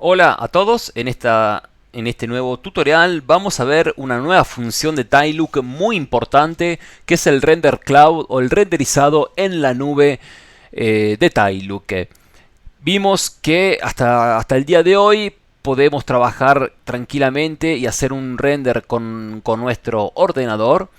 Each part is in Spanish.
Hola a todos, en este nuevo tutorial vamos a ver una nueva función de Taillook muy importante que es el Render Cloud o el renderizado en la nube de Taillook. Vimos que hasta el día de hoy podemos trabajar tranquilamente y hacer un render con nuestro ordenador.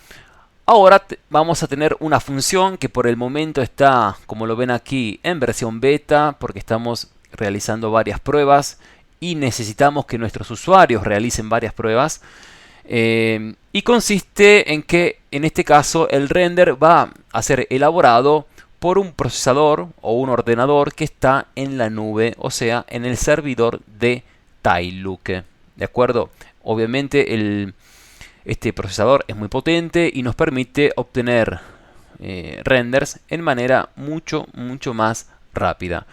Ahora vamos a tener una función que por el momento está, como lo ven aquí, en versión beta porque estamos realizando varias pruebas y necesitamos que nuestros usuarios realicen varias pruebas. Y consiste en que en este caso el render va a ser elaborado por un procesador o un ordenador que está en la nube, o sea, en el servidor de Taillook. ¿De acuerdo? Obviamente este procesador es muy potente y nos permite obtener renders en manera mucho más rápida.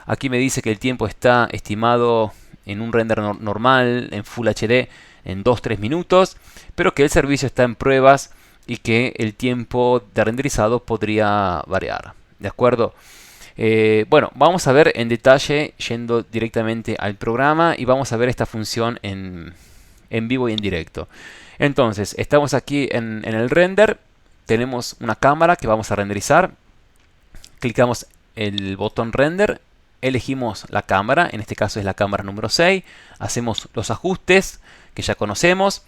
Aquí me dice que el tiempo está estimado en un render normal, en Full HD, en 2-3 minutos, pero que el servicio está en pruebas y que el tiempo de renderizado podría variar. ¿De acuerdo? Bueno, vamos a ver en detalle yendo directamente al programa y vamos a ver esta función en vivo y en directo. Entonces, estamos aquí en el render, tenemos una cámara que vamos a renderizar, clicamos el botón render, elegimos la cámara, en este caso es la cámara número 6, hacemos los ajustes que ya conocemos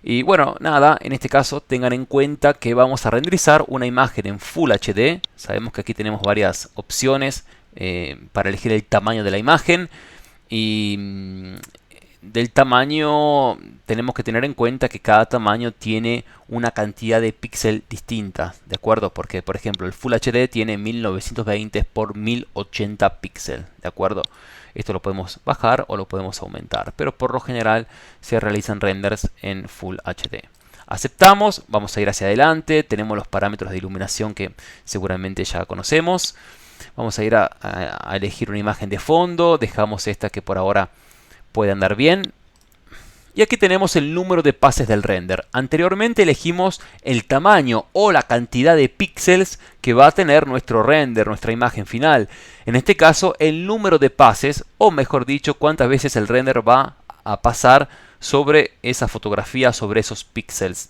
y bueno, nada, en este caso tengan en cuenta que vamos a renderizar una imagen en Full HD. Sabemos que aquí tenemos varias opciones para elegir el tamaño de la imagen y del tamaño tenemos que tener en cuenta que cada tamaño tiene una cantidad de píxeles distinta, ¿de acuerdo? Porque, por ejemplo, el Full HD tiene 1920 por 1080 píxeles, ¿de acuerdo? Esto lo podemos bajar o lo podemos aumentar, pero por lo general se realizan renders en Full HD. Aceptamos, vamos a ir hacia adelante, tenemos los parámetros de iluminación que seguramente ya conocemos. Vamos a ir a elegir una imagen de fondo, dejamos esta que por ahora puede andar bien. Y aquí tenemos el número de pases del render. Anteriormente elegimos el tamaño o la cantidad de píxeles que va a tener nuestro render, nuestra imagen final. En este caso, el número de pases, o mejor dicho, cuántas veces el render va a pasar sobre esa fotografía, sobre esos píxeles.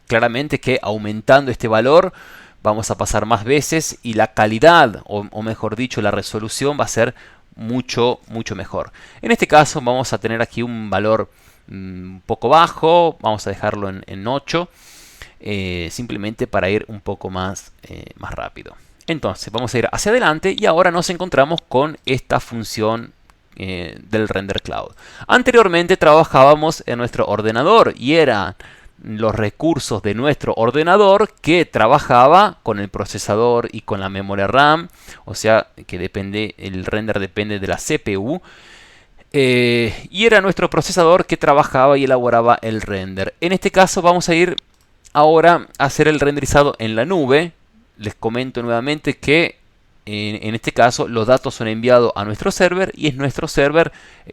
Claramente que aumentando este valor vamos a pasar más veces y la calidad, o mejor dicho, la resolución va a ser mucho mejor. En este caso vamos a tener aquí un valor un poco bajo, vamos a dejarlo en 8, simplemente para ir un poco más rápido. Entonces vamos a ir hacia adelante y ahora nos encontramos con esta función del Render Cloud. Anteriormente trabajábamos en nuestro ordenador y eran los recursos de nuestro ordenador que trabajaba con el procesador y con la memoria RAM, o sea que el render depende de la CPU. Y era nuestro procesador que trabajaba y elaboraba el render. En este caso vamos a ir ahora a hacer el renderizado en la nube. Les comento nuevamente que en este caso los datos son enviados a nuestro server y es nuestro server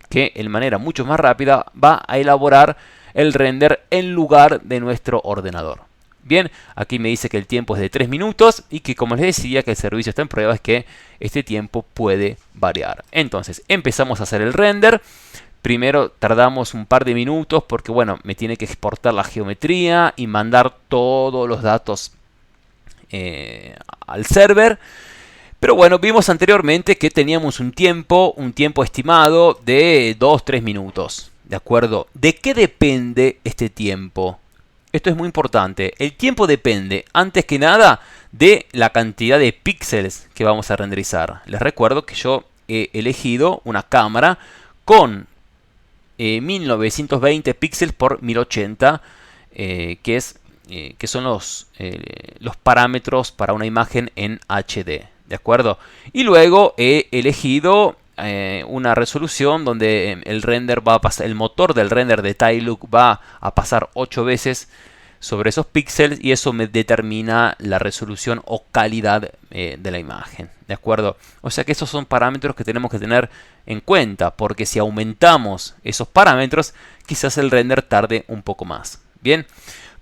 que de manera mucho más rápida va a elaborar el render en lugar de nuestro ordenador. Bien, aquí me dice que el tiempo es de 3 minutos y que, como les decía, que el servicio está en prueba, es que este tiempo puede variar. Entonces, empezamos a hacer el render. Primero tardamos un par de minutos porque, bueno, me tiene que exportar la geometría y mandar todos los datos al server. Pero bueno, vimos anteriormente que teníamos un tiempo estimado de 2-3 minutos. ¿De acuerdo? ¿De qué depende este tiempo? Esto es muy importante. El tiempo depende, antes que nada, de la cantidad de píxeles que vamos a renderizar. Les recuerdo que yo he elegido una cámara con 1920 píxeles por 1080, que son los parámetros para una imagen en HD. ¿De acuerdo? Y luego he elegido una resolución donde el motor del render de Taillook va a pasar 8 veces sobre esos píxeles y eso me determina la resolución o calidad de la imagen. ¿De acuerdo? O sea que esos son parámetros que tenemos que tener en cuenta porque si aumentamos esos parámetros quizás el render tarde un poco más. Bien.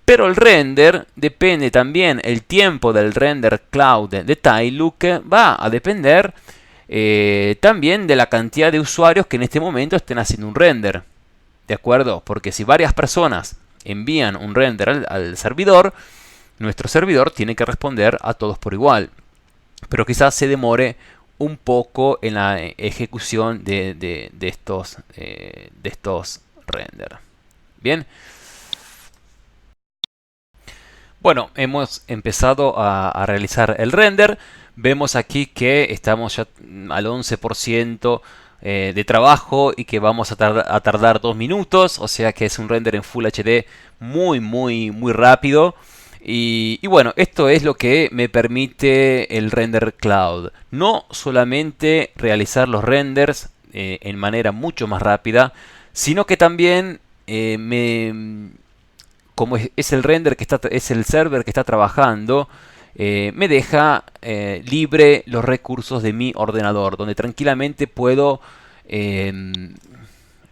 Pero el render depende también, el tiempo del Render Cloud de Taillook va a depender también de la cantidad de usuarios que en este momento estén haciendo un render. ¿De acuerdo? Porque si varias personas envían un render al servidor, nuestro servidor tiene que responder a todos por igual. Pero quizás se demore un poco en la ejecución de estos render. Bien. Bueno, hemos empezado a realizar el render. Vemos aquí que estamos ya al 11% de trabajo y que vamos a tardar 2 minutos. O sea que es un render en Full HD muy rápido. Y bueno, esto es lo que me permite el Render Cloud. No solamente realizar los renders en manera mucho más rápida, sino que también como es el render que es el server que está trabajando, me deja libre los recursos de mi ordenador, donde tranquilamente puedo,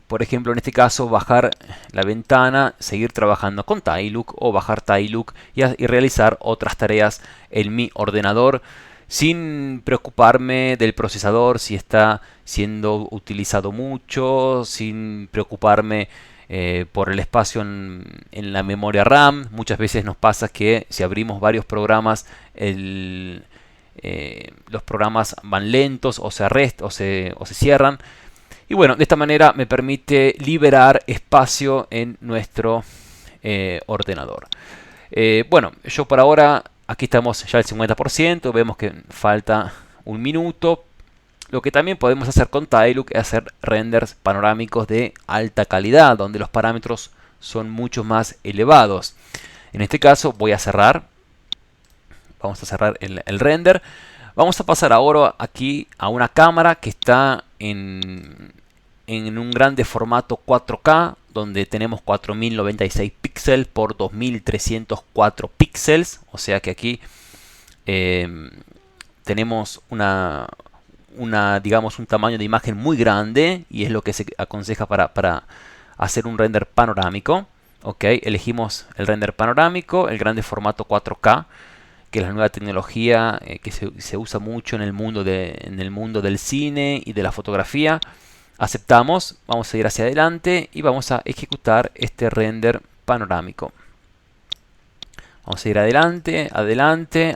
por ejemplo, en este caso, bajar la ventana, seguir trabajando con Tylook o bajar Tylook y realizar otras tareas en mi ordenador sin preocuparme del procesador si está siendo utilizado mucho, sin preocuparme por el espacio en la memoria RAM. Muchas veces nos pasa que si abrimos varios programas, los programas van lentos o se cierran. Y bueno, de esta manera me permite liberar espacio en nuestro ordenador. Bueno, yo por ahora, aquí estamos ya al 50%, vemos que falta un minuto. Lo que también podemos hacer con Tylook es hacer renders panorámicos de alta calidad, donde los parámetros son mucho más elevados. En este caso voy a cerrar. Vamos a cerrar el render. Vamos a pasar ahora aquí a una cámara que está en un grande formato 4K, donde tenemos 4096 píxeles por 2304 píxeles. O sea que aquí tenemos digamos un tamaño de imagen muy grande, y es lo que se aconseja para hacer un render panorámico. Ok, elegimos el render panorámico, el grande formato 4K, que es la nueva tecnología que se usa mucho en el mundo del cine y de la fotografía. Aceptamos, vamos a ir hacia adelante y vamos a ejecutar este render panorámico. Vamos a ir adelante,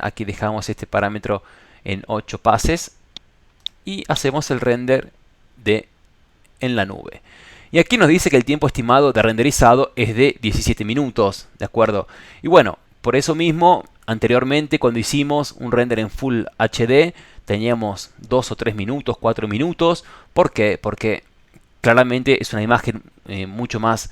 aquí dejamos este parámetro en 8 pases y hacemos el render en la nube. Y aquí nos dice que el tiempo estimado de renderizado es de 17 minutos, ¿de acuerdo? Y bueno, por eso mismo, anteriormente cuando hicimos un render en Full HD, teníamos 2 o 3 minutos, 4 minutos. ¿Por qué? Porque claramente es una imagen mucho más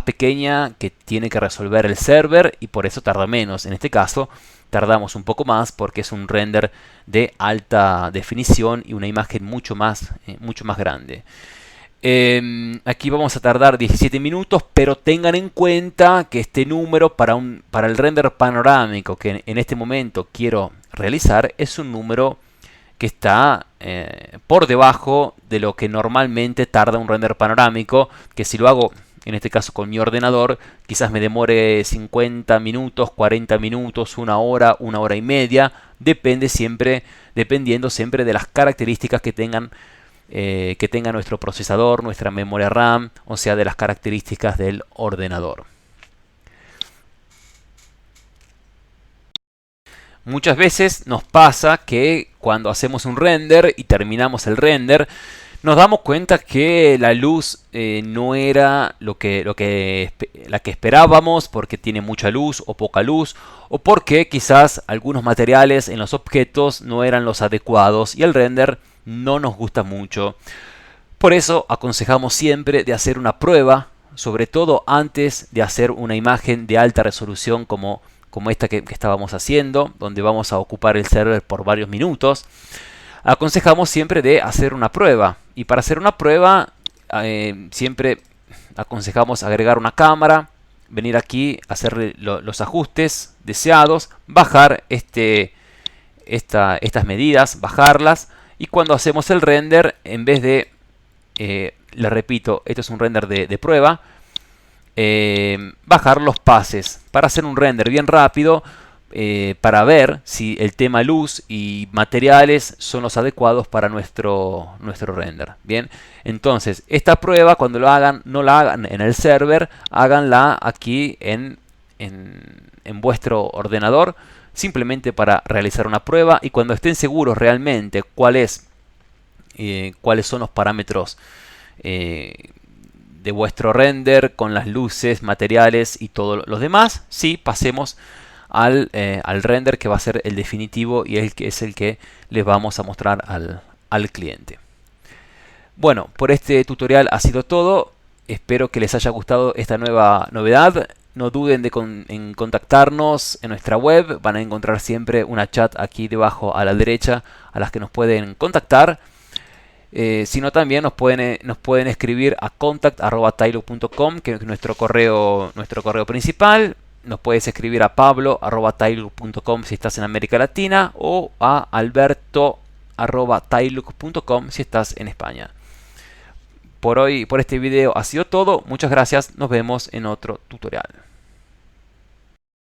pequeña que tiene que resolver el server, y por eso tarda menos. En este caso tardamos un poco más porque es un render de alta definición y una imagen mucho más grande. Aquí vamos a tardar 17 minutos, pero tengan en cuenta que este número para el render panorámico que en este momento quiero realizar es un número que está por debajo de lo que normalmente tarda un render panorámico, que si lo hago en este caso con mi ordenador, quizás me demore 50 minutos, 40 minutos, una hora y media, dependiendo siempre de las características que tenga nuestro procesador, nuestra memoria RAM, o sea, de las características del ordenador. Muchas veces nos pasa que cuando hacemos un render y terminamos el render, nos damos cuenta que la luz no era la que esperábamos, porque tiene mucha luz o poca luz, o porque quizás algunos materiales en los objetos no eran los adecuados y el render no nos gusta mucho. Por eso aconsejamos siempre de hacer una prueba, sobre todo antes de hacer una imagen de alta resolución como esta que estábamos haciendo, donde vamos a ocupar el server por varios minutos. Aconsejamos siempre de hacer una prueba, y para hacer una prueba siempre aconsejamos agregar una cámara, venir aquí, hacer los ajustes deseados, bajar estas medidas, bajarlas, y cuando hacemos el render, en vez de, les repito, esto es un render de prueba, bajar los pases para hacer un render bien rápido, para ver si el tema luz y materiales son los adecuados para nuestro render. Bien, entonces esta prueba cuando lo hagan, no la hagan en el server, háganla aquí en vuestro ordenador, simplemente para realizar una prueba, y cuando estén seguros realmente cuáles son los parámetros de vuestro render con las luces, materiales y todos los demás, sí, pasemos al render que va a ser el definitivo y es el que les vamos a mostrar al cliente. Bueno, por este tutorial ha sido todo. Espero que les haya gustado esta nueva novedad. No duden en contactarnos en nuestra web. Van a encontrar siempre una chat aquí debajo a la derecha a las que nos pueden contactar. Sino también nos pueden escribir a contact@taillook.com, que es nuestro correo principal. Nos puedes escribir a pablo@taillook.com si estás en América Latina, o a alberto@taillook.com si estás en España. Por este video ha sido todo. Muchas gracias. Nos vemos en otro tutorial.